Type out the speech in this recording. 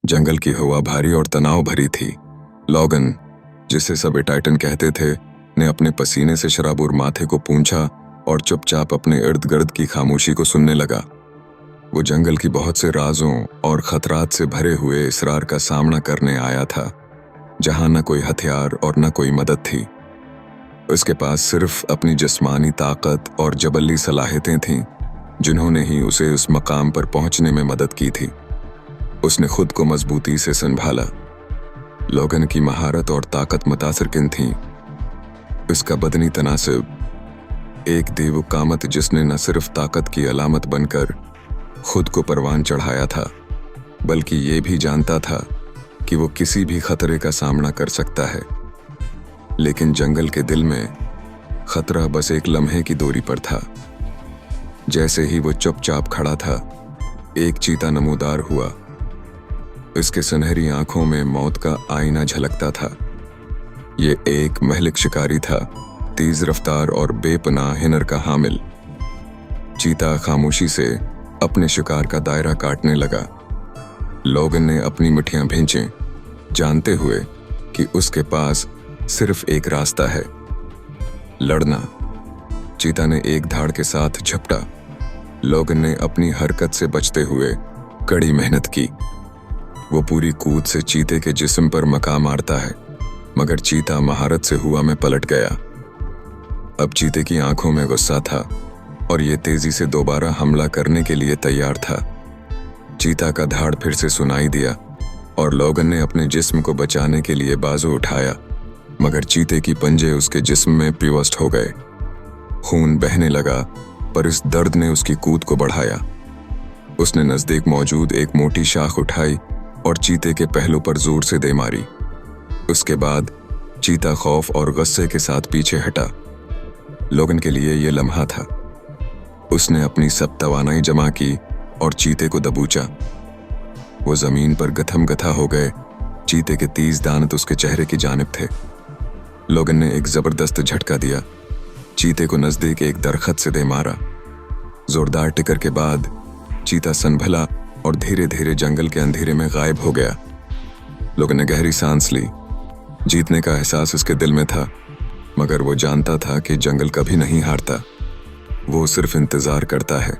जंगल की हवा भारी और तनाव भरी थी। लॉगन, जिसे सब टाइटन कहते थे, ने अपने पसीने से शराबुर माथे को पूंछा और चुपचाप अपने इर्द गिर्द की खामोशी को सुनने लगा। वो जंगल की बहुत से राजों और खतरात से भरे हुए इसरार का सामना करने आया था, जहां न कोई हथियार और न कोई मदद थी। उसके पास सिर्फ अपनी जिस्मानी ताकत और जबली सलाहियतें थीं, जिन्होंने ही उसे उस मकाम पर पहुंचने में मदद की थी। उसने खुद को मजबूती से संभाला। लॉगन की महारत और ताकत मुतासिरकिन थी। उसका बदनी तनासिब, एक देवकामत जिसने न सिर्फ ताकत की अलामत बनकर खुद को परवान चढ़ाया था, बल्कि ये भी जानता था कि वो किसी भी खतरे का सामना कर सकता है। लेकिन जंगल के दिल में खतरा बस एक लम्हे की दूरी पर था। जैसे ही वो चुपचाप खड़ा था, एक चीता नमूदार हुआ। इसके सुनहरी आंखों में मौत का आईना झलकता था। ये एक महलिक शिकारी था, तेज रफ्तार और बेपनाह हिनर का हामिल। चीता खामोशी से अपने शिकार का दायरा काटने लगा। लॉगन ने अपनी मुट्ठियां भींची, जानते हुए कि उसके पास सिर्फ एक रास्ता है, लड़ना। चीता ने एक धाड़ के साथ झपटा। लॉगन ने अपनी हरकत से बचते हुए कड़ी मेहनत की। वो पूरी कूद से चीते के जिस्म पर मका मारता है, मगर चीता महारत से हुआ में पलट गया। अब चीते की आंखों में गुस्सा था और ये तेजी से दोबारा हमला करने के लिए तैयार था। चीता का धाड़ फिर से सुनाई दिया और लॉगन ने अपने जिस्म को बचाने के लिए बाजू उठाया, मगर चीते की पंजे उसके जिस्म में पिवस्ट हो गए। खून बहने लगा, पर इस दर्द ने उसकी कूद को बढ़ाया। उसने नजदीक मौजूद एक मोटी शाख उठाई और चीते के पहलू पर जोर से दे मारी। उसके बाद चीता खौफ और गुस्से के साथ पीछे हटा। लॉगन के लिए यह लम्हा था। उसने अपनी सब तवानाई जमा की और चीते को दबूचा। वो जमीन पर गथम गथा हो गए। चीते के तेज दांत उसके चेहरे की जानिब थे। लॉगन ने एक जबरदस्त झटका दिया। चीते को नजदीक एक दरख्त से दे मारा। जोरदार टिकर के बाद चीता संभला और धीरे धीरे जंगल के अंधेरे में गायब हो गया। लॉगन ने गहरी सांस ली। जीतने का एहसास उसके दिल में था, मगर वो जानता था कि जंगल कभी नहीं हारता। वो सिर्फ इंतजार करता है।